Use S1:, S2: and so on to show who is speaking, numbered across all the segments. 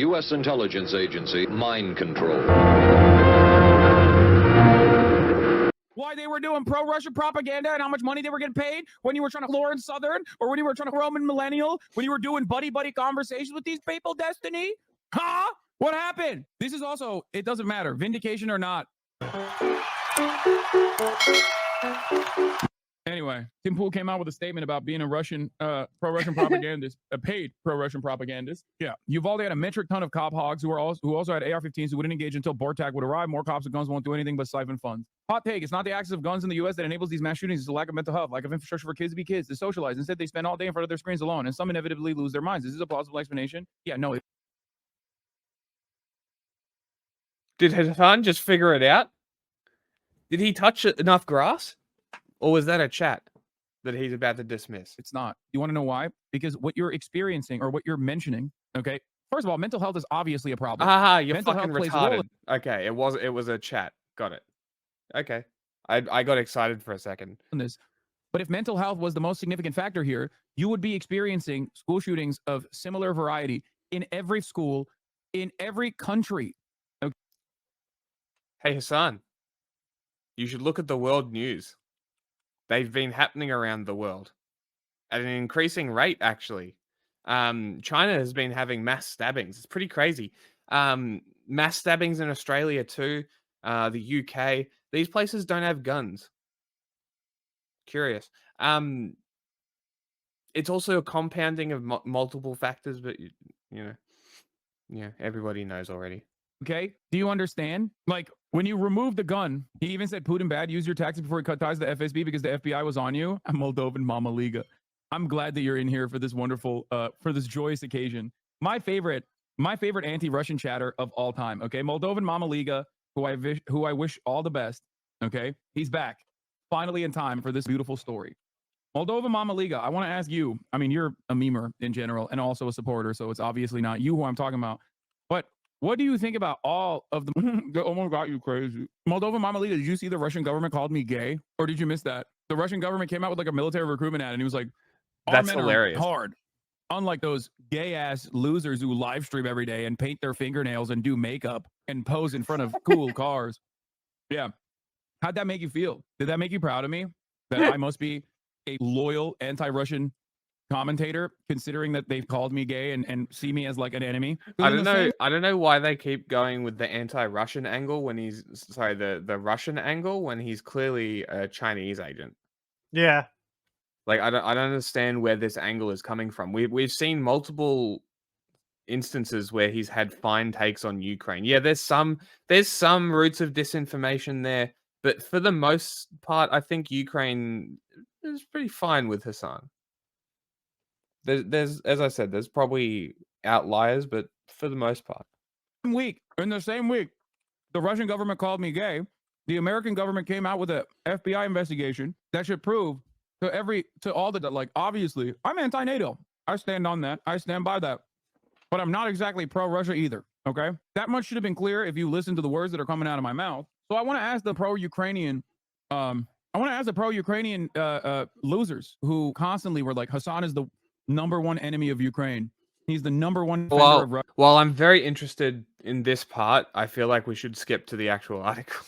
S1: U.S. intelligence agency, mind control.
S2: Why they were doing pro-Russian propaganda and how much money they were getting paid when you were trying to Lauren Southern or when you were trying to Roman Millennial, when you were doing buddy-buddy conversations with these people, Destiny? Huh? What happened? This is also, it doesn't matter, vindication or not. Anyway, Tim Pool came out with a statement about being a Russian, pro-Russian propagandist, a paid pro-Russian propagandist. Yeah, Uvalde had a metric ton of cop hogs who also had AR-15s who wouldn't engage until BORTAC would arrive. More cops with guns won't do anything but siphon funds. Hot take: it's not the access of guns in the U.S. that enables these mass shootings. It's a lack of mental health, lack of infrastructure for kids to be kids, to socialize. Instead, they spend all day in front of their screens alone, and some inevitably lose their minds. Is this a plausible explanation? Yeah, no.
S3: Did Hassan just figure it out? Did he touch enough grass? Or was that a chat that he's about to dismiss?
S2: It's not. You want to know why? Because what you're experiencing or what you're mentioning, okay? First of all, mental health is obviously a problem.
S3: You're mental fucking retarded. Okay, it was a chat. Got it. Okay. I got excited for a second.
S2: But if mental health was the most significant factor here, you would be experiencing school shootings of similar variety in every school, in every country. Okay?
S3: Hey, Hassan, you should look at the world news. They've been happening around the world at an increasing rate, actually. China has been having mass stabbings. It's pretty crazy. Mass stabbings in Australia too. The UK. These places don't have guns. Curious. It's also a compounding of multiple factors, but you know, yeah, everybody knows already.
S2: Okay, do you understand? Like, when you remove the gun, he even said Putin bad, use your taxi before he cut ties to the FSB because the FBI was on you. I'm Moldovan Mama Liga. I'm glad that you're in here for this wonderful, for this joyous occasion. My favorite anti-Russian chatter of all time, okay? Moldovan Mama Liga, who I wish all the best, okay? He's back, finally in time for this beautiful story. Moldovan Mama Liga, I want to ask you, I mean, you're a memer in general and also a supporter, so it's obviously not you who I'm talking about, but what do you think about all of the... Oh my God, you crazy. Moldova Mama Lita, did you see the Russian government called me gay? Or did you miss that? The Russian government came out with like a military recruitment ad and he was like,
S3: that's hilarious.
S2: Hard. Unlike those gay-ass losers who live stream every day and paint their fingernails and do makeup and pose in front of cool cars. Yeah. How'd that make you feel? Did that make you proud of me? That I must be a loyal anti-Russian commentator, considering that they've called me gay and see me as like an enemy?
S3: I don't know why they keep going with the anti-Russian angle when he's the Russian angle when he's clearly a Chinese agent.
S4: Yeah.
S3: Like I don't understand where this angle is coming from. We've seen multiple instances where he's had fine takes on Ukraine. Yeah, there's some roots of disinformation there, but for the most part, I think Ukraine is pretty fine with Hassan. There's as I said, there's probably outliers, but for the most part.
S2: In the same week, the Russian government called me gay. The American government came out with an FBI investigation that should prove to all the, like, obviously, I'm anti-NATO. I stand on that. I stand by that. But I'm not exactly pro-Russia either, okay? That much should have been clear if you listen to the words that are coming out of my mouth. So I want to ask the pro-Ukrainian, losers who constantly were like, Hassan is the number one enemy of Ukraine. He's the number one defender of Russia.
S3: While I'm very interested in this part, I feel like we should skip to the actual article.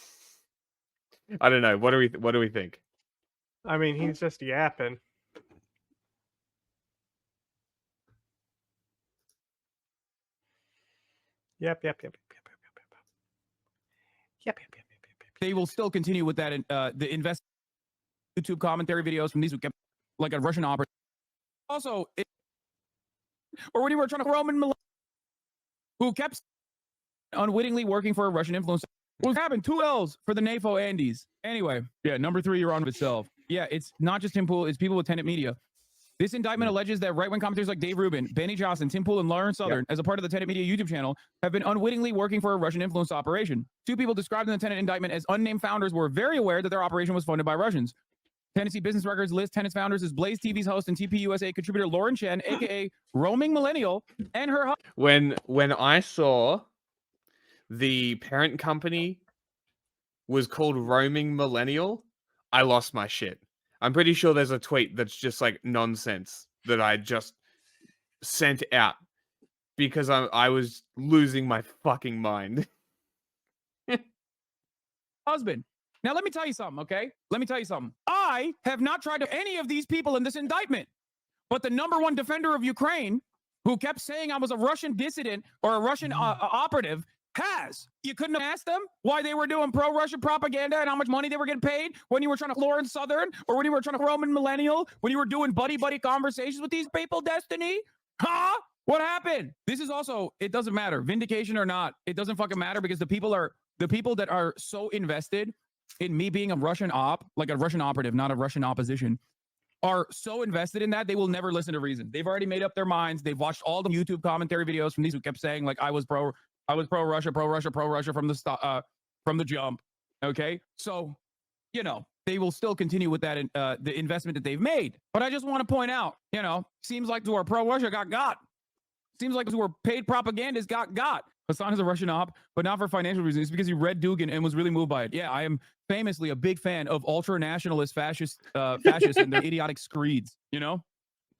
S3: I don't know. What do we think?
S4: I mean, he's just yapping. Yep.
S2: They will still continue with that. The YouTube commentary videos from these who kept like a Russian opera. Also, or when you were trying to Roman who kept unwittingly working for a Russian influence. What happened? 2 L's for the NAFO Andes. Anyway, yeah, number 3, you're on with itself. Yeah, it's not just Tim Pool, it's people with Tenet Media. This indictment alleges that right-wing commentators like Dave Rubin, Benny Johnson, Tim Pool, and Lauren Southern, as a part of the Tenet Media YouTube channel, have been unwittingly working for a Russian influence operation. 2 people described in the Tenet indictment as unnamed founders were very aware that their operation was funded by Russians. Tennessee Business Records lists Tenet's founders as Blaze TV's host and TP USA contributor Lauren Chen, aka Roaming Millennial, and her
S3: When I saw the parent company was called Roaming Millennial, I lost my shit. I'm pretty sure there's a tweet that's just like nonsense that I just sent out because I was losing my fucking mind.
S2: husband. Now, let me tell you something, okay? Let me tell you something. I have not tried to any of these people in this indictment, but the number one defender of Ukraine, who kept saying I was a Russian dissident or a Russian operative, has. You couldn't have asked them why they were doing pro-Russian propaganda and how much money they were getting paid when you were trying to Lawrence Southern or when you were trying to Roman Millennial, when you were doing buddy-buddy conversations with these people, Destiny? Huh? What happened? This is also, it doesn't matter. Vindication or not, it doesn't fucking matter because the people that are so invested in me being a Russian op, like a Russian operative, not a Russian opposition, are so invested in that they will never listen to reason. They've already made up their minds. They've watched all the YouTube commentary videos from these who kept saying like I was pro Russia from the jump. Okay, so you know they will still continue with that the investment that they've made. But I just want to point out, you know, seems like who are pro Russia got. Seems like who are paid propagandists got. Hassan is a Russian op, but not for financial reasons. It's because he read Dugin and was really moved by it. Yeah, I am famously a big fan of ultra-nationalist fascists and their idiotic screeds, you know?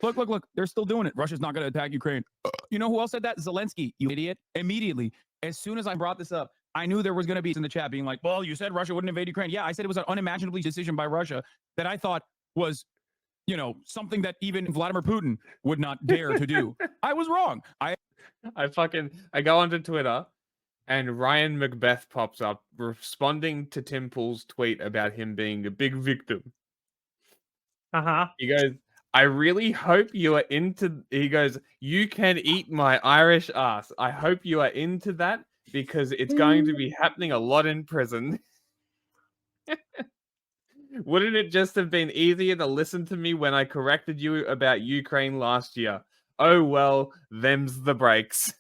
S2: Look. They're still doing it. Russia's not going to attack Ukraine. You know who else said that? Zelensky, you idiot. Immediately, as soon as I brought this up, I knew there was going to be in the chat being like, well, you said Russia wouldn't invade Ukraine. Yeah, I said it was an unimaginable decision by Russia that I thought was, you know, something that even Vladimir Putin would not dare to do. I was wrong.
S3: I go onto Twitter and Ryan Macbeth pops up responding to Tim Pool's tweet about him being a big victim. He goes, I really hope you are into, he goes, you can eat my Irish ass. I hope you are into that because it's going to be happening a lot in prison. Wouldn't it just have been easier to listen to me when I corrected you about Ukraine last year? Oh, well, them's the breaks.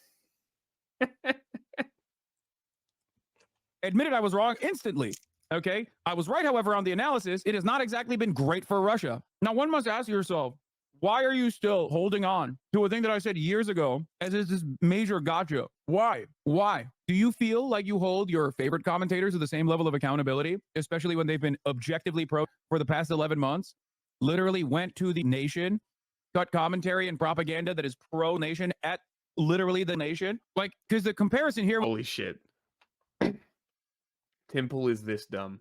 S2: Admitted I was wrong instantly. Okay. I was right, however, on the analysis. It has not exactly been great for Russia. Now, one must ask yourself, why are you still holding on to a thing that I said years ago as is this major gotcha? Why? Do you feel like you hold your favorite commentators to the same level of accountability, especially when they've been objectively pro for the past 11 months? Literally went to the nation, cut commentary and propaganda that is pro-nation at literally the nation. Like, because the comparison here.
S3: Holy shit. Tim Pool is this dumb.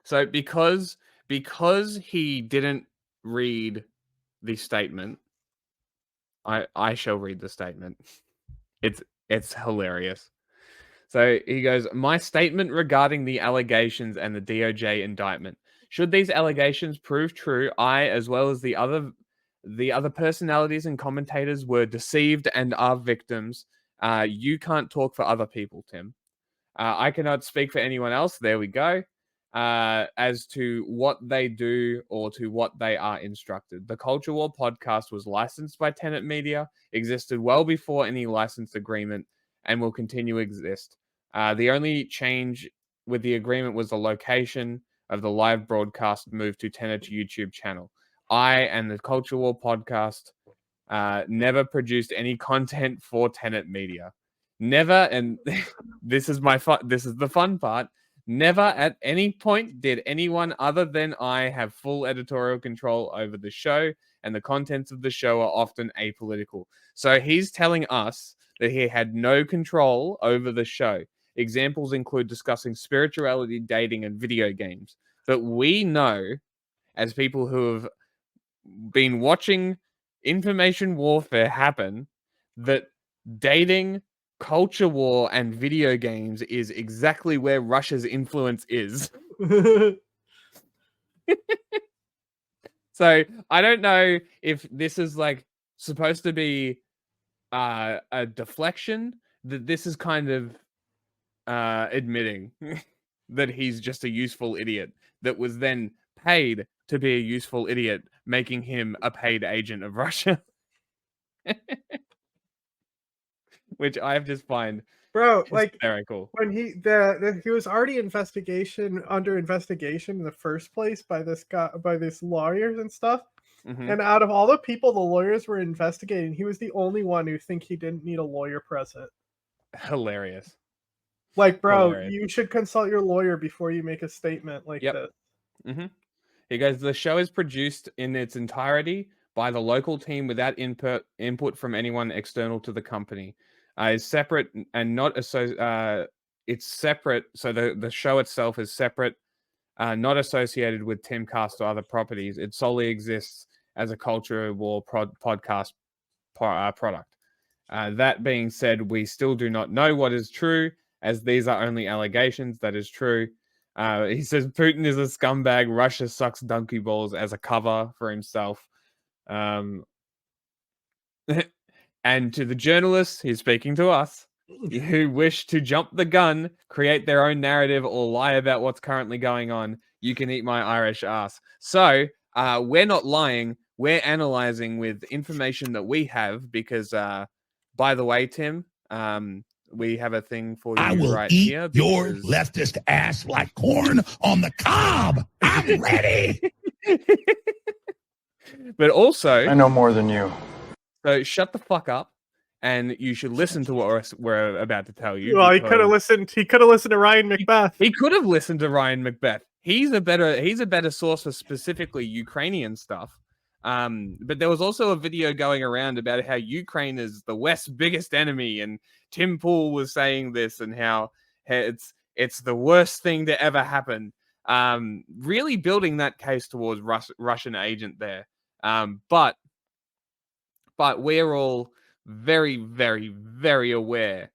S3: So because he didn't read the statement, I shall read the statement. It's hilarious. So he goes, my statement regarding the allegations and the DOJ indictment. Should these allegations prove true, I, as well as the other personalities and commentators, were deceived and are victims. You can't talk for other people, Tim. I cannot speak for anyone else. There we go. As to what they do or to what they are instructed. The Culture War podcast was licensed by Tenet Media, existed well before any license agreement, and will continue to exist. The only change with the agreement was the location of the live broadcast moved to Tenet's YouTube channel. I and the Culture War podcast never produced any content for Tenet Media. Never, and this is the fun part. Never at any point did anyone other than I have full editorial control over the show, and the contents of the show are often apolitical. So he's telling us that he had no control over the show. Examples include discussing spirituality, dating, and video games. But we know, as people who have been watching information warfare happen, that dating, culture war, and video games is exactly where Russia's influence is. So I don't know if this is like supposed to be a deflection, that this is kind of admitting that he's just a useful idiot that was then paid to be a useful idiot, making him a paid agent of Russia. Which I just find hysterical.
S4: When he was already under investigation in the first place by this guy, by these lawyers and stuff.
S3: Mm-hmm.
S4: And out of all the people the lawyers were investigating, he was the only one who think he didn't need a lawyer present.
S3: Hilarious.
S4: Like, bro,
S3: Hilarious.
S4: You should consult your lawyer before you make a statement like this.
S3: Mm-hmm. He goes, the show is produced in its entirety by the local team without input from anyone external to the company. is separate and not it's separate. So the show itself is separate, not associated with Timcast or other properties. It solely exists as a culture war podcast product. That being said, we still do not know what is true, as these are only allegations. That is true. He says Putin is a scumbag. Russia sucks donkey balls as a cover for himself. And to the journalists, he's speaking to us, who wish to jump the gun, create their own narrative, or lie about what's currently going on, you can eat my Irish ass. So we're not lying. We're analyzing with information that we have because, by the way, Tim, we have a thing for you
S5: I will
S3: right
S5: eat
S3: here.
S5: your leftist ass like corn on the cob. I'm ready.
S3: But also,
S6: I know more than you.
S3: So shut the fuck up, and you should listen to what we're about to tell you.
S4: Well, he could have listened. He could have listened to Ryan Macbeth.
S3: He could have listened to Ryan Macbeth. He's a better source for specifically Ukrainian stuff. But there was also a video going around about how Ukraine is the West's biggest enemy, and Tim Pool was saying this and how it's the worst thing to ever happen. Really building that case towards Russian agent there. But we're all very, very, very aware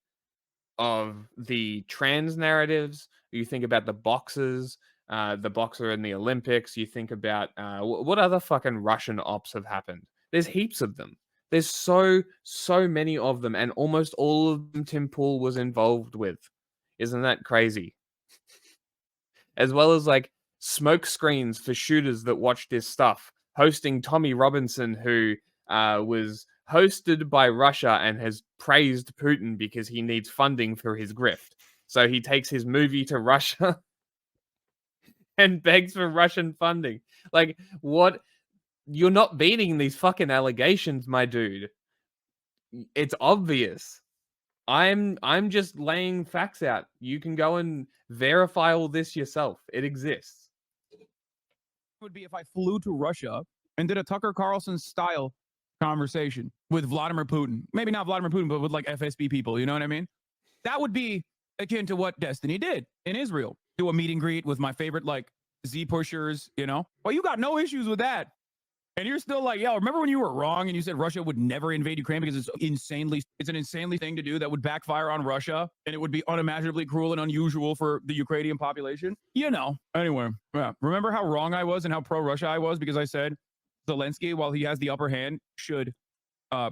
S3: of the trans narratives. You think about the boxers, the boxer in the Olympics. You think about what other fucking Russian ops have happened. There's heaps of them. There's so many of them, and almost all of them Tim Pool was involved with. Isn't that crazy? As well as like smoke screens for shooters that watch this stuff, hosting Tommy Robinson, who was hosted by Russia and has praised Putin because he needs funding for his grift. So he takes his movie to Russia and begs for Russian funding. Like, what? You're not beating these fucking allegations, my dude. It's obvious. I'm just laying facts out. You can go and verify all this yourself. It exists.
S2: Would be if I flew to Russia and did a Tucker Carlson style conversation with Vladimir Putin. Maybe not Vladimir Putin, but with like FSB people. You know what I mean? That would be akin to what Destiny did in Israel. Do a meet and greet with my favorite like Z pushers. You know, well, you got no issues with that. And you're still like, yo, remember when you were wrong and you said Russia would never invade Ukraine because it's an insanely thing to do that would backfire on Russia and it would be unimaginably cruel and unusual for the Ukrainian population? You know. Anyway, yeah. Remember how wrong I was and how pro-Russia I was because I said Zelensky, while he has the upper hand, should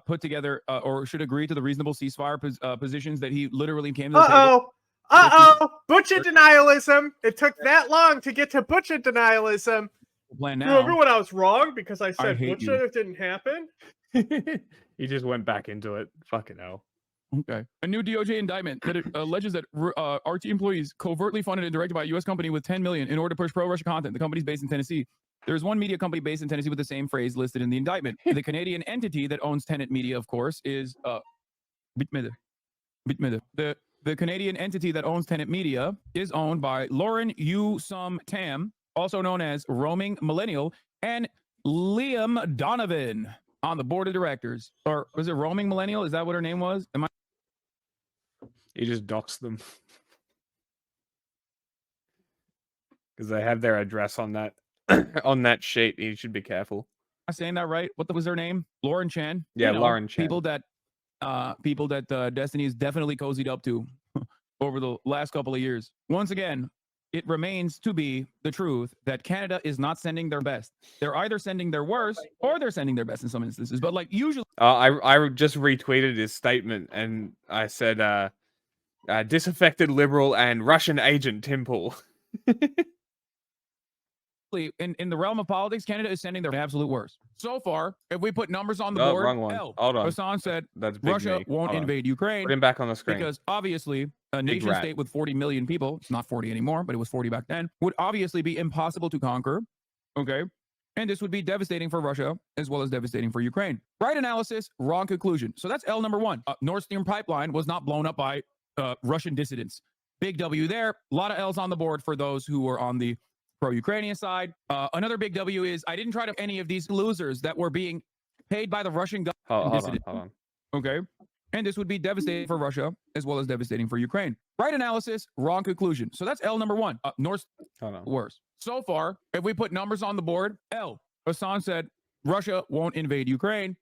S2: put together or should agree to the reasonable ceasefire positions that he literally came to the table.
S4: Butcher denialism. It took that long to get to butcher denialism.
S2: Plan now.
S4: Remember when I was wrong because I said
S2: hate
S4: butcher
S2: you.
S4: didn't happen?
S3: He just went back into it. Fucking hell.
S2: Okay. A new DOJ indictment that alleges that RT employees covertly funded and directed by a U.S. company with $10 million in order to push pro-Russia content. The company's based in Tennessee. There is one media company based in Tennessee with the same phrase listed in the indictment. The Canadian entity that owns Tenet Media, of course, is Bitmede. The Canadian entity that owns Tenet Media is owned by Lauren Yu Sum Tam, also known as Roaming Millennial, and Liam Donovan on the board of directors. Or was it Roaming Millennial? Is that what her name was?
S3: You just doxed them. Because they have their address on that on that sheet. You should be careful.
S2: Am I saying that right? What was her name? Lauren Chen?
S3: Yeah,
S2: You know,
S3: Lauren Chen.
S2: People that Destiny has definitely cozied up to over the last couple of years. Once again, it remains to be the truth that Canada is not sending their best. They're either sending their worst or they're sending their best in some instances. But like usually,
S3: I just retweeted his statement and I said, disaffected liberal and Russian agent Tim Pool.
S2: in the realm of politics, Canada is sending their absolute worst. So far, if we put numbers on the
S3: Oh,
S2: board,
S3: wrong one. Hold on.
S2: Hassan said
S3: That's big
S2: Russia
S3: me.
S2: won't
S3: Hold on.
S2: invade Ukraine.
S3: Put him back on the screen.
S2: Because obviously, a nation
S3: rat.
S2: state with 40 million people, it's not 40 anymore, but it was 40 back then, would obviously be impossible to conquer. Okay. And this would be devastating for Russia as well as devastating for Ukraine. Right analysis, wrong conclusion. So that's L number one. Nord Stream pipeline was not blown up by Russian dissidents. Big W there. A lot of L's on the board for those who were on the pro-Ukrainian side. Another big W is I didn't try to any of these losers that were being paid by the Russian government.
S3: Hold on.
S2: Okay. And this would be devastating for Russia as well as devastating for Ukraine. Right analysis, wrong conclusion. So that's L number one. North worse. So far, if we put numbers on the board, L. Hassan said Russia won't invade Ukraine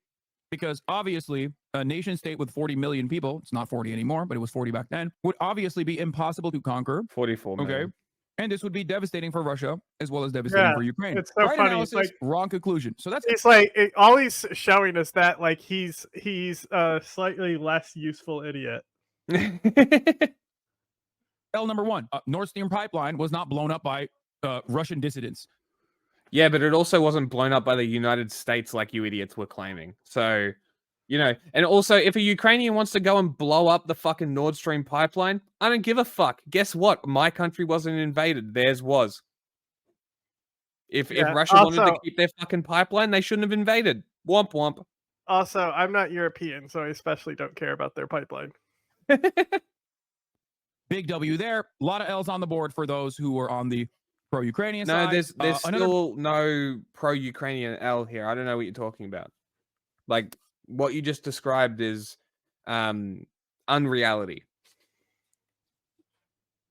S2: because obviously a nation state with 40 million people, it's not 40 anymore, but it was 40 back then, would obviously be impossible to conquer.
S3: 44 million.
S2: Okay. And this would be devastating for Russia as well as devastating for Ukraine.
S4: It's so
S2: right
S4: funny.
S2: analysis,
S4: Like,
S2: wrong conclusion. So that's
S4: it's like all he's showing us that like he's a slightly less useful idiot.
S2: L number one. Nord Stream pipeline was not blown up by Russian dissidents.
S3: Yeah, but it also wasn't blown up by the United States like you idiots were claiming. So, you know, and also if a Ukrainian wants to go and blow up the fucking Nord Stream pipeline, I don't give a fuck. Guess what? My country wasn't invaded. Theirs was. If Russia wanted to keep their fucking pipeline, they shouldn't have invaded. Womp womp.
S4: Also, I'm not European, so I especially don't care about their pipeline.
S2: Big W there. A lot of L's on the board for those who were on the pro-Ukrainian
S3: No,
S2: side.
S3: there's still no pro-Ukrainian L here. I don't know what you're talking about. Like, what you just described is unreality.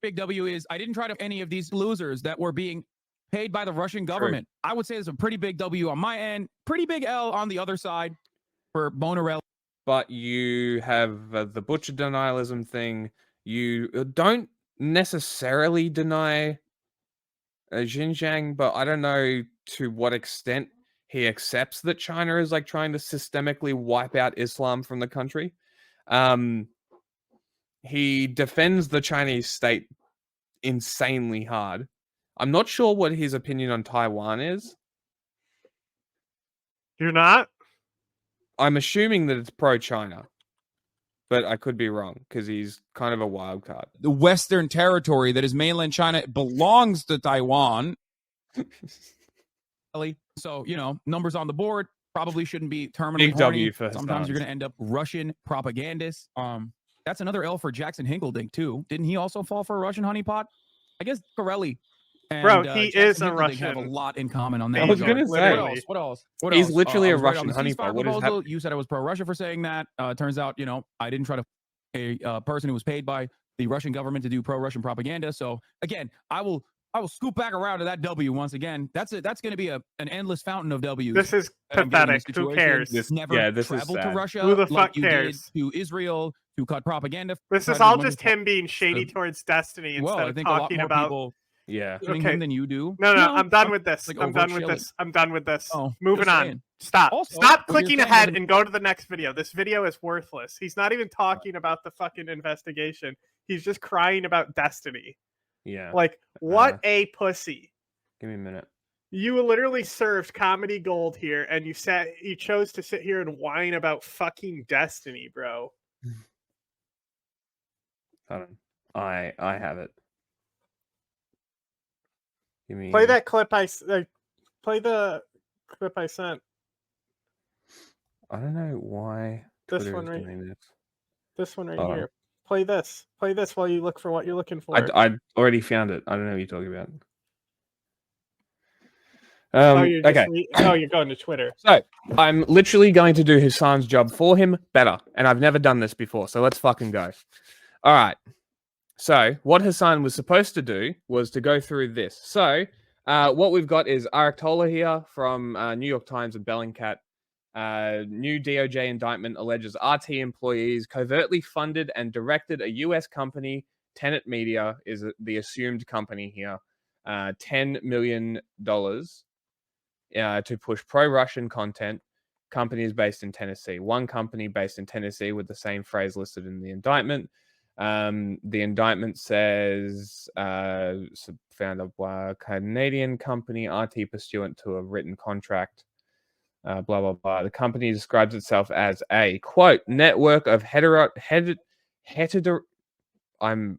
S2: Big W is I didn't try to any of these losers that were being paid by the Russian government. I would say it's a pretty big W on my end, pretty big L on the other side for Bonehead.
S3: But you have the butcher denialism thing. You don't necessarily deny Xinjiang, but I don't know to what extent he accepts that China is like trying to systemically wipe out Islam from the country. He defends the Chinese state insanely hard. I'm not sure what his opinion on Taiwan is.
S4: You're not?
S3: I'm assuming that it's pro-China, but I could be wrong because he's kind of a wild card.
S6: The Western territory that is mainland China belongs to Taiwan.
S2: So, you know, numbers on the board probably shouldn't be terminally
S3: Big
S2: horny.
S3: W for
S2: Sometimes you're going to end up Russian propagandists. That's another L for Jackson Hinkledink too. Didn't he also fall for a Russian honeypot? I guess Corelli. And,
S4: Bro, he
S2: Jackson
S4: is a
S2: Hinkledink have a
S4: Russian.
S2: lot in common on that.
S3: I was
S2: regard.
S3: gonna say.
S2: What else?
S3: He's literally
S2: I
S3: a
S2: was right on
S3: Russian
S2: the
S3: honeypot.
S2: ceasefire
S3: What is
S2: proposal.
S3: happening?
S2: You said I was pro-Russia for saying that. Turns out, you know, I didn't try to a person who was paid by the Russian government to do pro-Russian propaganda. So again, I will scoop back around to that W once again. That's going to be an endless fountain of W's.
S4: This is pathetic. Who cares?
S3: This
S2: Never
S3: is
S2: traveled to
S3: sad.
S2: Russia.
S4: Who the
S2: like
S4: fuck
S2: you
S4: cares?
S2: Did to Israel to cut propaganda.
S4: This is
S2: President
S4: all
S2: Winter-
S4: just him being shady towards Destiny
S2: Well,
S4: instead
S2: I
S4: of
S2: think a lot
S4: talking
S2: more
S4: about.
S2: people
S3: Yeah.
S2: killing
S4: Okay.
S2: him than you do.
S4: No,
S2: You know,
S4: I'm done with this.
S2: like
S4: I'm done
S2: overt
S4: with
S2: shilling.
S4: this. I'm done with this.
S2: Oh,
S4: Moving
S2: just
S4: on.
S2: saying.
S4: Stop.
S2: Also,
S4: Stop
S2: what you're
S4: clicking
S2: saying
S4: ahead
S2: doesn't-
S4: and go to the next video. This video is worthless. He's not even talking about the fucking investigation. He's just crying about Destiny.
S3: Yeah.
S4: Like, what a pussy.
S3: Give me a minute.
S4: You literally served comedy gold here, and you chose to sit here and whine about fucking Destiny, bro.
S3: Hold on. I have it. Give me.
S4: Play that clip play the clip I sent.
S3: I don't know why.
S4: This
S3: Twitter
S4: one
S3: is
S4: right-
S3: doing this.
S4: This one right
S3: Hold on.
S4: here. Play this. Play this while you look for what you're looking for.
S3: I already found it. I don't know what you're talking about.
S4: You're
S3: okay.
S4: you're going to Twitter.
S3: So I'm literally going to do Hassan's job for him better, and I've never done this before. So let's fucking go. All right. So what Hassan was supposed to do was to go through this. So what we've got is Arctola here from New York Times and Bellingcat. New DOJ indictment alleges RT employees covertly funded and directed a U.S. company. Tenet Media is the assumed company here. $10 million to push pro-Russian content. Company is based in Tennessee. One company based in Tennessee with the same phrase listed in the indictment. The indictment says founded by a Canadian company, RT pursuant to a written contract. Blah, blah, blah. The company describes itself as a, quote, network of I'm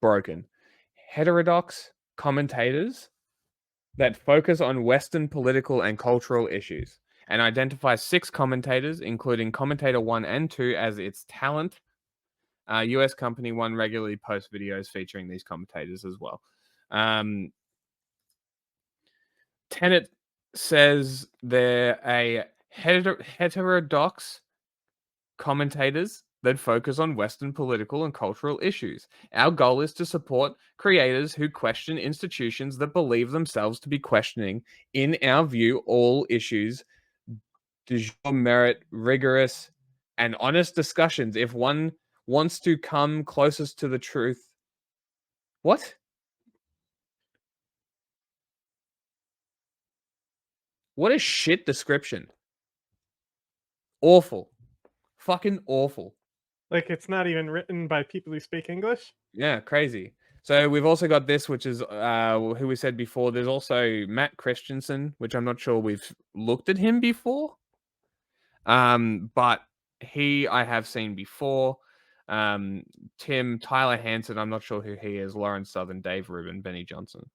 S3: broken. Heterodox commentators that focus on Western political and cultural issues and identifies 6 commentators, including commentator 1 and 2 as its talent. US company 1 regularly posts videos featuring these commentators as well. Tenet says they're a heterodox commentators that focus on Western political and cultural issues. Our goal is to support creators who question institutions that believe themselves to be questioning, in our view, all issues du jour merit rigorous and honest discussions. If one wants to come closest to the truth. What? What a shit description. Awful. Fucking awful.
S4: Like it's not even written by people who speak English.
S3: Yeah, crazy. So we've also got this, which is who we said before. There's also Matt Christensen, which I'm not sure we've looked at him before. But I have seen before. Tyler Hansen, I'm not sure who he is. Lawrence Southern, Dave Rubin, Benny Johnson.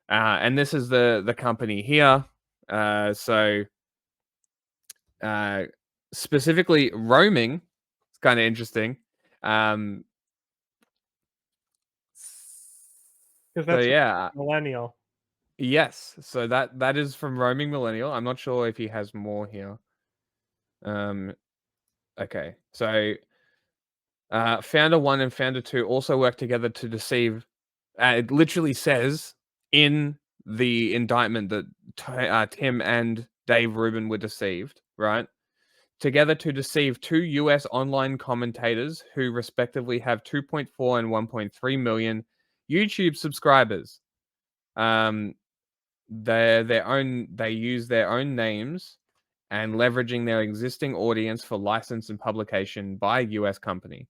S3: And this is the company here. Specifically roaming. It's kind of interesting.
S4: Because
S3: So
S4: that's
S3: yeah,
S4: millennial.
S3: yes. So that is from Roaming Millennial. I'm not sure if he has more here. Okay. So Founder 1 and Founder 2 also work together to deceive. It literally says in the indictment that Tim and Dave Rubin were deceived, right? Together to deceive 2 US online commentators who respectively have 2.4 and 1.3 million YouTube subscribers. They use their own names and leveraging their existing audience for license and publication by a US company.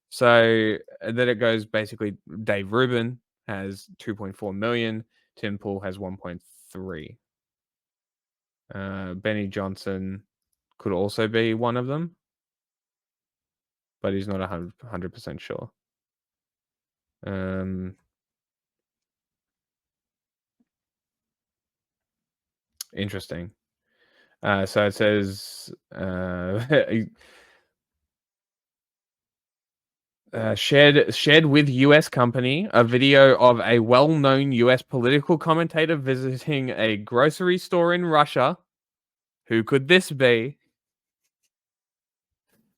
S3: So then it goes basically Dave Rubin has 2.4 million, Tim Pool has 1.3. Benny Johnson could also be one of them, but he's not 100% sure. Interesting. So it says shared with US company a video of a well-known US political commentator visiting a grocery store in Russia. Who could this be?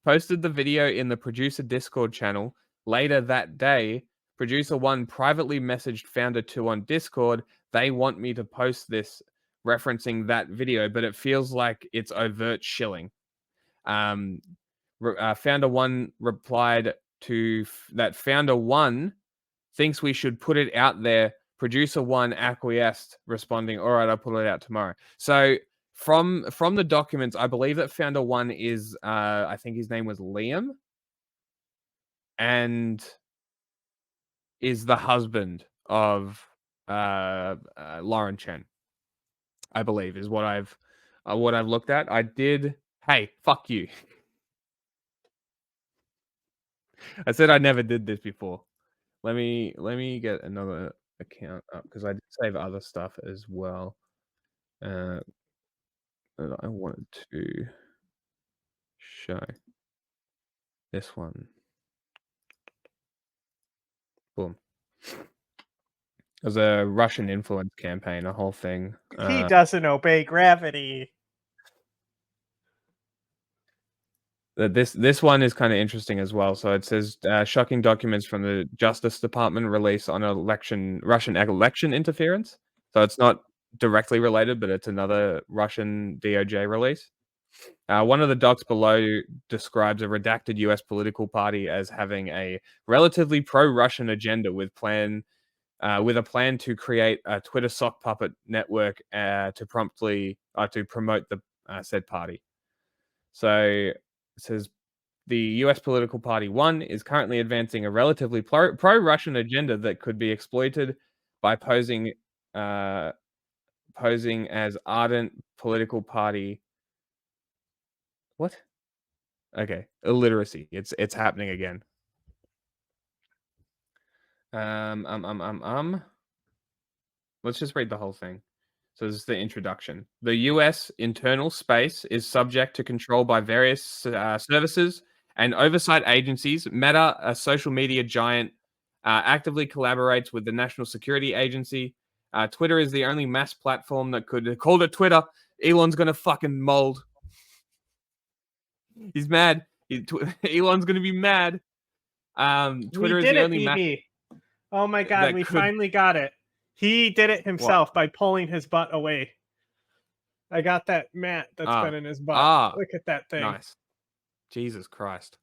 S3: Posted the video in the producer Discord channel. Later that day, producer 1 privately messaged founder 2 on Discord. They want me to post this, referencing that video, but it feels like it's overt shilling. Founder 1 replied to that Founder 1 thinks we should put it out there. Producer 1 acquiesced, responding, all right, I'll put it out tomorrow. So from the documents, I believe that Founder 1 is, I think his name was Liam, and is the husband of Lauren Chen, I believe, is what I've looked at. Hey, fuck you. I said I never did this before. Let me get another account up because I did save other stuff as well. That I wanted to show. This one. Boom. It was a Russian influence campaign, a whole thing.
S4: He doesn't obey gravity.
S3: This one is kind of interesting as well. So it says shocking documents from the Justice Department released on Russian election interference. So it's not directly related, but it's another Russian DOJ release. One of the docs below describes a redacted US political party as having a relatively pro-Russian agenda with a plan to create a Twitter sock puppet network to promote the said party. So it says the US political party 1 is currently advancing a relatively pro-Russian agenda that could be exploited by posing as ardent political party. What? Okay, illiteracy. It's happening again. Let's just read the whole thing. So this is the introduction. The US internal space is subject to control by various services and oversight agencies. Meta, a social media giant, actively collaborates with the National Security Agency. Twitter is the only mass platform that could call it Twitter. Elon's gonna fucking mold. He's mad. Elon's going to be mad. Twitter
S4: We
S3: is
S4: did
S3: the
S4: it,
S3: only
S4: BB. Oh my god,
S3: that
S4: we
S3: could-
S4: finally got it. He did it himself by pulling his butt away. I got that mat that's been in his butt. Look at that thing.
S3: Nice. Jesus Christ.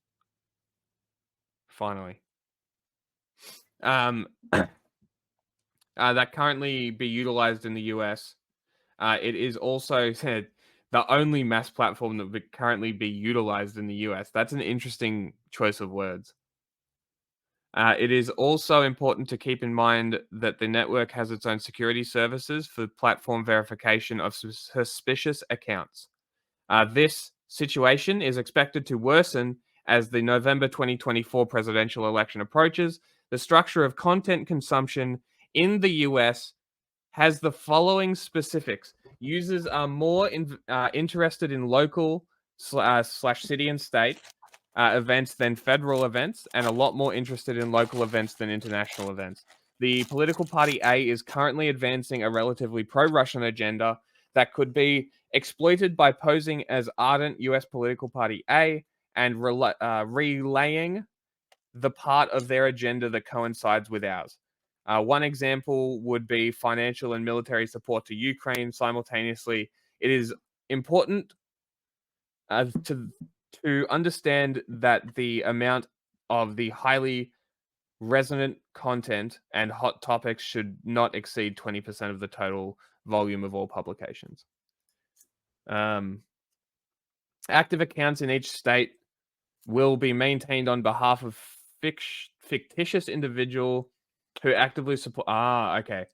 S3: Finally. That currently be utilized in the US. It is also said the only mass platform that would currently be utilized in the US. That's an interesting choice of words. It is also important to keep in mind that the network has its own security services for platform verification of suspicious accounts. This situation is expected to worsen as the November 2024 presidential election approaches. The structure of content consumption in the US has the following specifics. Users are more interested in local slash city and state events than federal events, and a lot more interested in local events than international events. The political party A is currently advancing a relatively pro-Russian agenda that could be exploited by posing as ardent US political party A and relaying the part of their agenda that coincides with ours. One example would be financial and military support to Ukraine simultaneously. It is important to understand that the amount of the highly resonant content and hot topics should not exceed 20% of the total volume of all publications. Active accounts in each state will be maintained on behalf of fictitious individual who actively support. Okay.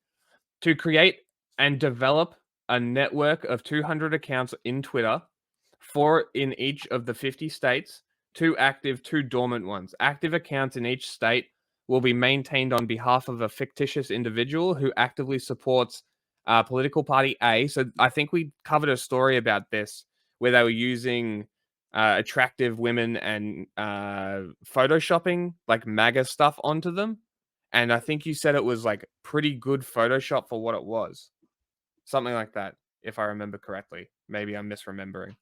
S3: To create and develop a network of 200 accounts in Twitter, 4 in each of the 50 states, 2 active, 2 dormant ones. Active accounts in each state will be maintained on behalf of a fictitious individual who actively supports political party A. So I think we covered a story about this where they were using attractive women and photoshopping like MAGA stuff onto them. And I think you said it was like pretty good Photoshop for what it was. Something like that, if I remember correctly. Maybe I'm misremembering.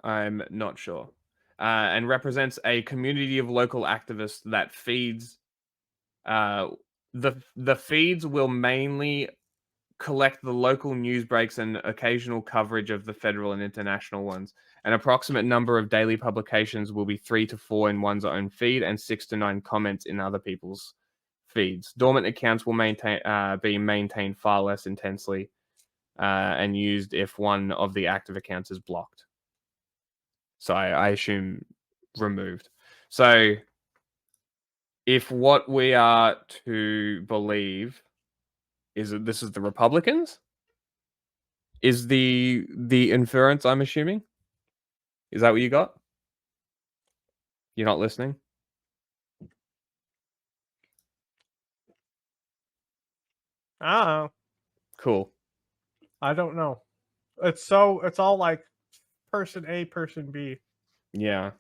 S3: I'm not sure. And represents a community of local activists that feeds. The feeds will mainly collect the local news breaks and occasional coverage of the federal and international ones. An approximate number of daily publications will be 3 to 4 in one's own feed and 6 to 9 comments in other people's feeds. Dormant accounts will be maintained far less intensely and used if one of the active accounts is blocked. So I assume removed. So if what we are to believe is that this is the Republicans, is the inference I'm assuming? Is that what you got? You're not listening?
S4: Oh,
S3: Cool.
S4: I don't know. It's all like person A, person B.
S3: Yeah.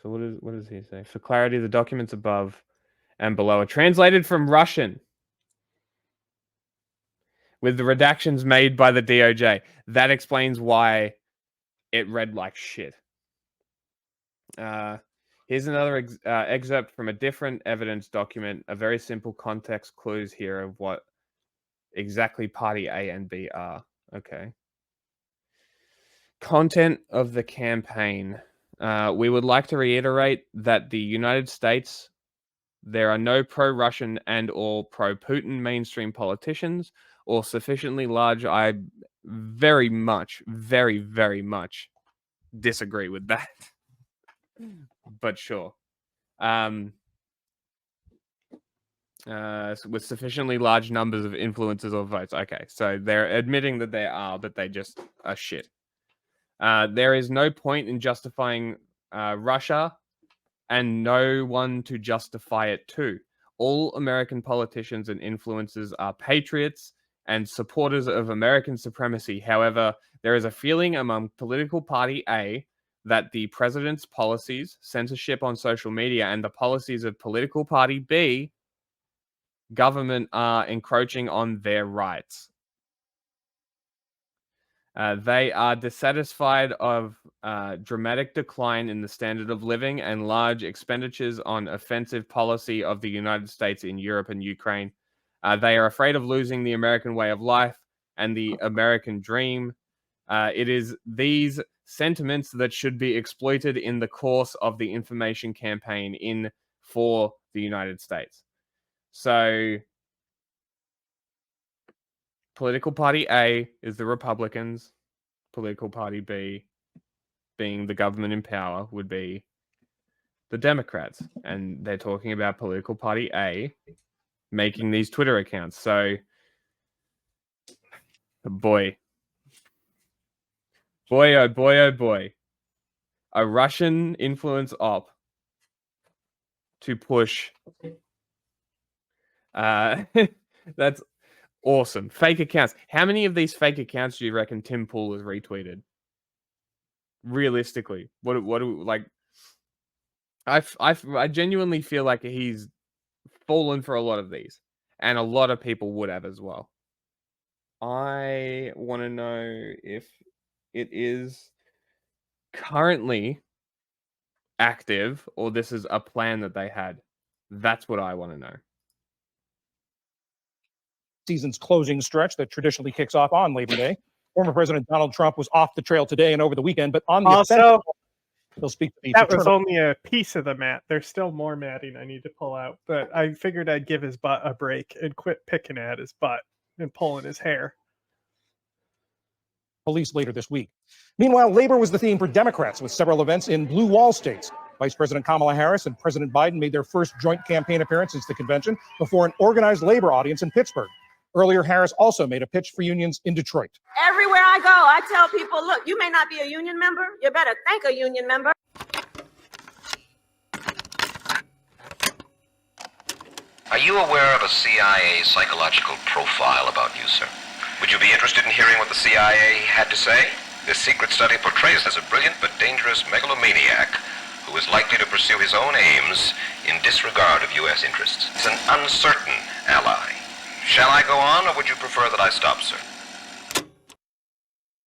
S3: So what does he say? For clarity, the documents above and below are translated from Russian with the redactions made by the DOJ. That explains why it read like shit. Here's another excerpt from a different evidence document. A very simple context clues here of what exactly Party A and B are. Okay. Content of the campaign. We would like to reiterate that the United States, there are no pro-Russian and or pro-Putin mainstream politicians or sufficiently large. I very, very much disagree with that. But sure. With sufficiently large numbers of influencers or votes. Okay, so they're admitting that they are, but they just are shit. There is no point in justifying Russia and no one to justify it too. All American politicians and influencers are patriots and supporters of American supremacy. However, there is a feeling among political party A that the president's policies, censorship on social media, and the policies of political party B government are encroaching on their rights. They are dissatisfied of dramatic decline in the standard of living and large expenditures on offensive policy of the United States in Europe and Ukraine. They are afraid of losing the American way of life and the American dream. It is these sentiments that should be exploited in the course of the information campaign for the United States. So, political party A is the Republicans. Political party B, being the government in power, would be the Democrats. And they're talking about political party A making these Twitter accounts. So, boy, oh boy, oh boy. A Russian influence op to push. That's awesome. Fake accounts. How many of these fake accounts do you reckon Tim Pool has retweeted? Realistically, what like? I genuinely feel like he's fallen for a lot of these, and a lot of people would have as well. I want to know if it is currently active or this is a plan that they had. That's what I want to know.
S7: Season's closing stretch that traditionally kicks off on Labor Day. Former President Donald Trump was off the trail today and over the weekend, but on the
S4: Also,
S7: he'll speak to the
S4: that was
S7: fraternal-
S4: only a piece of the mat. There's still more matting I need to pull out, but I figured I'd give his butt a break and quit picking at his butt and pulling his hair.
S7: police later this week. Meanwhile, labor was the theme for Democrats with several events in blue wall states. Vice President Kamala Harris and President Biden made their first joint campaign appearance since the convention before an organized labor audience in Pittsburgh. Earlier, Harris also made a pitch for unions in Detroit.
S8: Everywhere I go, I tell people, look, you may not be a union member. You better thank a union member.
S9: Are you aware of a CIA psychological profile about you, sir? Would you be interested in hearing what the CIA had to say? This secret study portrays as a brilliant but dangerous megalomaniac who is likely to pursue his own aims in disregard of U.S. interests. He's an uncertain ally. Shall I go on, or would you prefer that I stop, sir?